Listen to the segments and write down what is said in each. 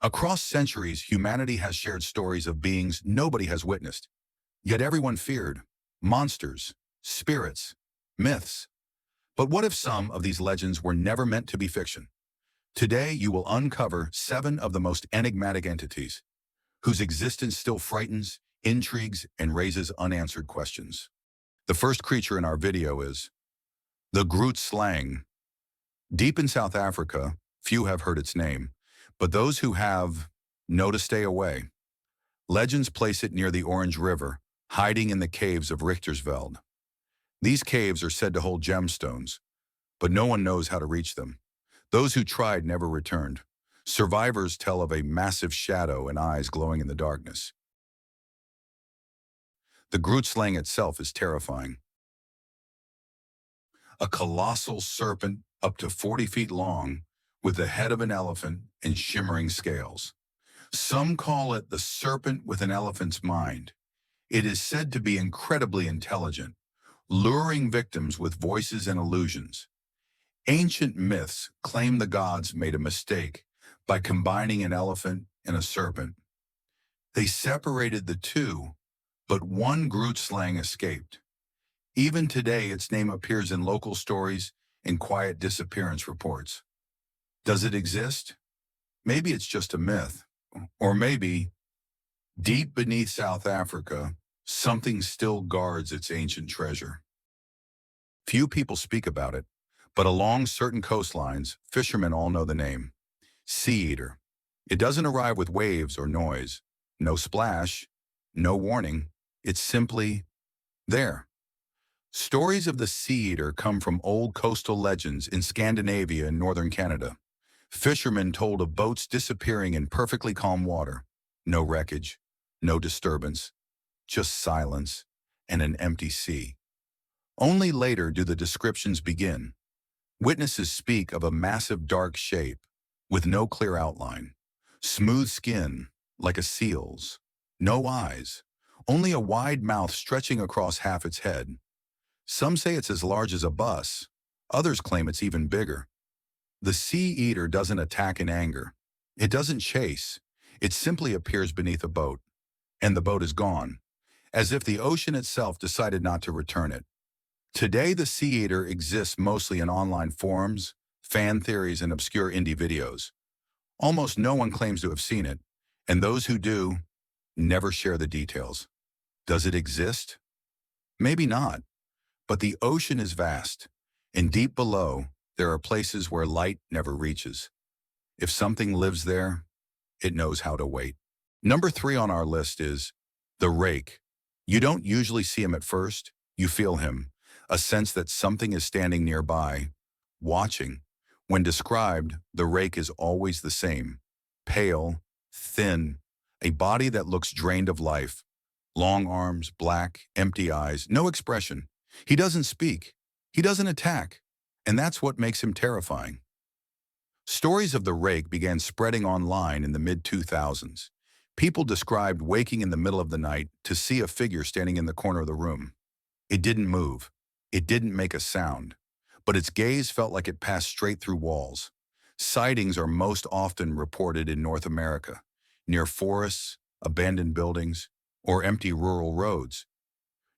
Across centuries, humanity has shared stories of beings nobody has witnessed, yet everyone feared monsters, spirits, myths. But what if some of these legends were never meant to be fiction? Today, you will uncover 7 of the most enigmatic entities, whose existence still frightens, intrigues, and raises unanswered questions. The first creature in our video is the Groot Slang. Deep in South Africa, few have heard its name, but those who have know to stay away. Legends place it near the Orange River, hiding in the caves of Richtersveld. These caves are said to hold gemstones, but no one knows how to reach them. Those who tried never returned. Survivors tell of a massive shadow and eyes glowing in the darkness. The Groot Slang itself is terrifying. A colossal serpent up to 40 feet long, with the head of an elephant and shimmering scales. Some call it the serpent with an elephant's mind. It is said to be incredibly intelligent, luring victims with voices and illusions. Ancient myths claim the gods made a mistake by combining an elephant and a serpent. They separated the two, but one Groot Slang escaped. Even today, its name appears in local stories and quiet disappearance reports. Does it exist? Maybe it's just a myth. Or maybe, deep beneath South Africa, something still guards its ancient treasure. Few people speak about it, but along certain coastlines, fishermen all know the name. Sea Eater. It doesn't arrive with waves or noise. No splash, no warning. It's simply there. Stories of the Sea Eater come from old coastal legends in Scandinavia and northern Canada. Fishermen told of boats disappearing in perfectly calm water. No wreckage, no disturbance, just silence and an empty sea. Only later do the descriptions begin. Witnesses speak of a massive dark shape with no clear outline, smooth skin like a seal's, no eyes, only a wide mouth stretching across half its head. Some say it's as large as a bus, others claim it's even bigger. The Sea Eater doesn't attack in anger. It doesn't chase. It simply appears beneath a boat, and the boat is gone, as if the ocean itself decided not to return it. Today, the Sea Eater exists mostly in online forums, fan theories, and obscure indie videos. Almost no one claims to have seen it, and those who do never share the details. Does it exist? Maybe not, but the ocean is vast, and deep below, there are places where light never reaches. If something lives there, it knows how to wait. Number 3 on our list is the Rake. You don't usually see him at first, you feel him. A sense that something is standing nearby, watching. When described, the Rake is always the same. Pale, thin, a body that looks drained of life. Long arms, black, empty eyes, no expression. He doesn't speak. He doesn't attack. And that's what makes him terrifying. Stories of the Rake began spreading online in the mid-2000s. People described waking in the middle of the night to see a figure standing in the corner of the room. It didn't move. It didn't make a sound, but its gaze felt like it passed straight through walls. Sightings are most often reported in North America, near forests, abandoned buildings, or empty rural roads.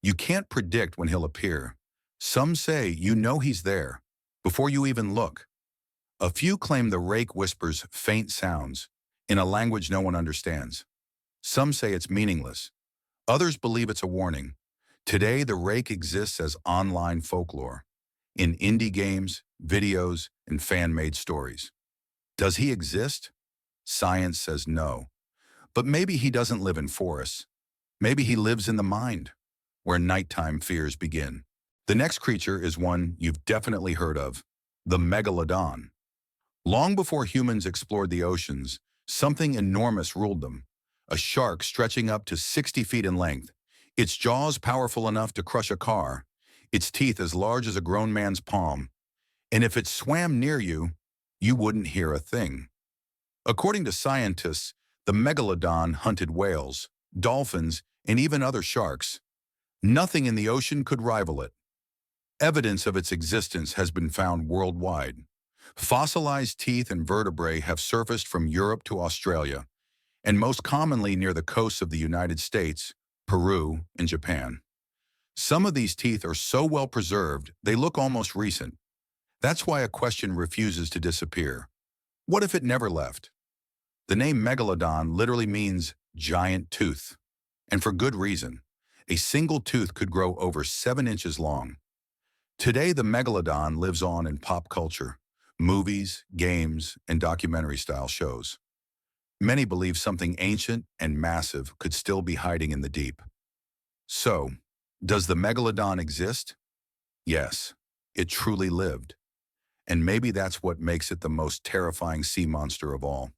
You can't predict when he'll appear. Some say you know he's there before you even look. A few claim the Rake whispers faint sounds in a language no one understands. Some say it's meaningless. Others believe it's a warning. Today, the Rake exists as online folklore, in indie games, videos, and fan-made stories. Does he exist? Science says no. But maybe he doesn't live in forests. Maybe he lives in the mind, where nighttime fears begin. The next creature is one you've definitely heard of, the Megalodon. Long before humans explored the oceans, something enormous ruled them, a shark stretching up to 60 feet in length. Its jaws powerful enough to crush a car, its teeth as large as a grown man's palm, and if it swam near you, you wouldn't hear a thing. According to scientists, the Megalodon hunted whales, dolphins, and even other sharks. Nothing in the ocean could rival it. Evidence of its existence has been found worldwide. Fossilized teeth and vertebrae have surfaced from Europe to Australia, and most commonly near the coasts of the United States, Peru, and Japan. Some of these teeth are so well preserved, they look almost recent. That's why a question refuses to disappear. What if it never left? The name Megalodon literally means giant tooth, and for good reason. A single tooth could grow over 7 inches long. Today, the Megalodon lives on in pop culture, movies, games, and documentary-style shows. Many believe something ancient and massive could still be hiding in the deep. So, does the Megalodon exist? Yes, it truly lived. And maybe that's what makes it the most terrifying sea monster of all.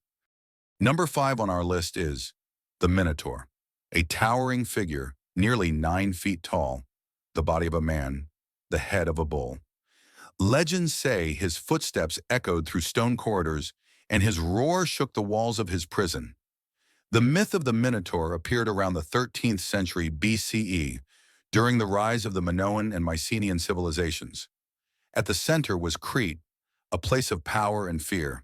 Number 5 on our list is the Minotaur, a towering figure nearly 9 feet tall, the body of a man, the head of a bull. Legends say his footsteps echoed through stone corridors and his roar shook the walls of his prison. The myth of the Minotaur appeared around the 13th century BCE during the rise of the Minoan and Mycenaean civilizations. At the center was Crete, a place of power and fear.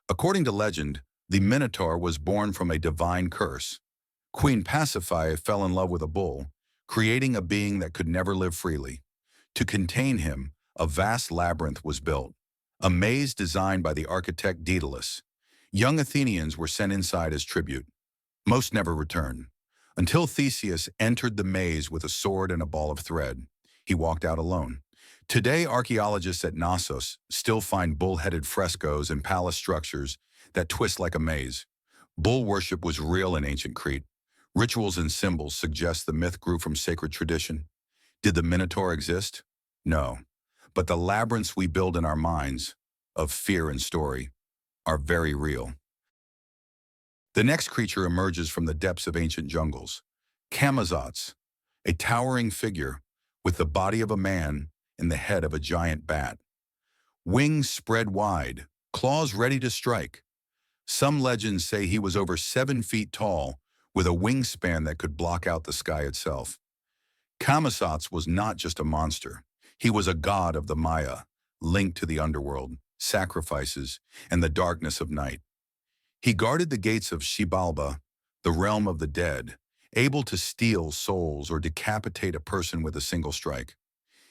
According to legend, the Minotaur was born from a divine curse. Queen Pasiphae fell in love with a bull, creating a being that could never live freely. To contain him, a vast labyrinth was built, a maze designed by the architect Daedalus. Young Athenians were sent inside as tribute. Most never returned, until Theseus entered the maze with a sword and a ball of thread. He walked out alone. Today, archaeologists at Knossos still find bull-headed frescoes and palace structures that twist like a maze. Bull worship was real in ancient Crete. Rituals and symbols suggest the myth grew from sacred tradition. Did the Minotaur exist? No. But the labyrinths we build in our minds, of fear and story, are very real. The next creature emerges from the depths of ancient jungles. Camazotz, a towering figure with the body of a man and the head of a giant bat. Wings spread wide, claws ready to strike. Some legends say he was over 7 feet tall, with a wingspan that could block out the sky itself. Camazotz was not just a monster. He was a god of the Maya, linked to the underworld, sacrifices, and the darkness of night. He guarded the gates of Xibalba, the realm of the dead, able to steal souls or decapitate a person with a single strike.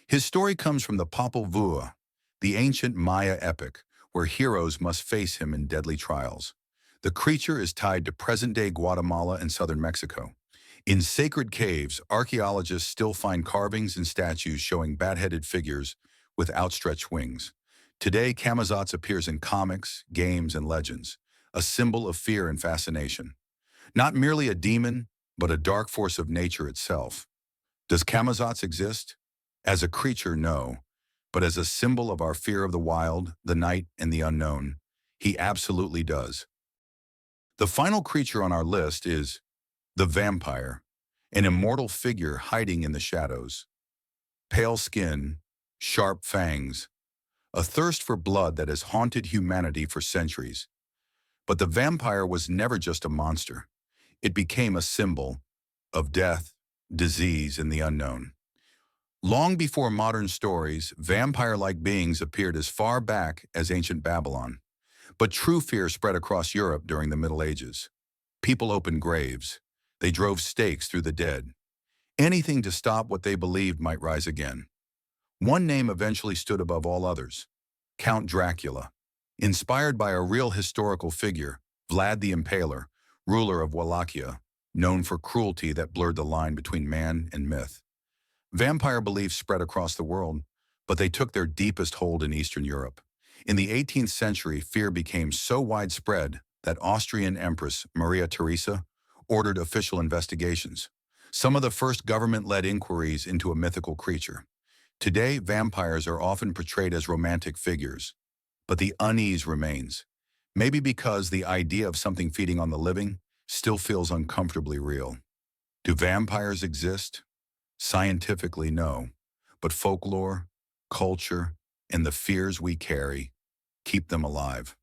His story comes from the Popol Vuh, the ancient Maya epic, where heroes must face him in deadly trials. The creature is tied to present-day Guatemala and southern Mexico. In sacred caves, archaeologists still find carvings and statues showing bat-headed figures with outstretched wings. Today, Camazotz appears in comics, games, and legends, a symbol of fear and fascination. Not merely a demon, but a dark force of nature itself. Does Camazotz exist? As a creature, no, but as a symbol of our fear of the wild, the night, and the unknown, he absolutely does. The final creature on our list is the vampire, an immortal figure hiding in the shadows. Pale skin, sharp fangs, a thirst for blood that has haunted humanity for centuries. But the vampire was never just a monster. It became a symbol of death, disease, and the unknown. Long before modern stories, vampire-like beings appeared as far back as ancient Babylon. But true fear spread across Europe during the Middle Ages. People opened graves. They drove stakes through the dead. Anything to stop what they believed might rise again. One name eventually stood above all others: Count Dracula. Inspired by a real historical figure, Vlad the Impaler, ruler of Wallachia, known for cruelty that blurred the line between man and myth. Vampire beliefs spread across the world, but they took their deepest hold in Eastern Europe. In the 18th century, fear became so widespread that Austrian Empress Maria Theresa ordered official investigations, some of the first government-led inquiries into a mythical creature. Today, vampires are often portrayed as romantic figures, but the unease remains, maybe because the idea of something feeding on the living still feels uncomfortably real. Do vampires exist? Scientifically, no, but folklore, culture, and the fears we carry keep them alive.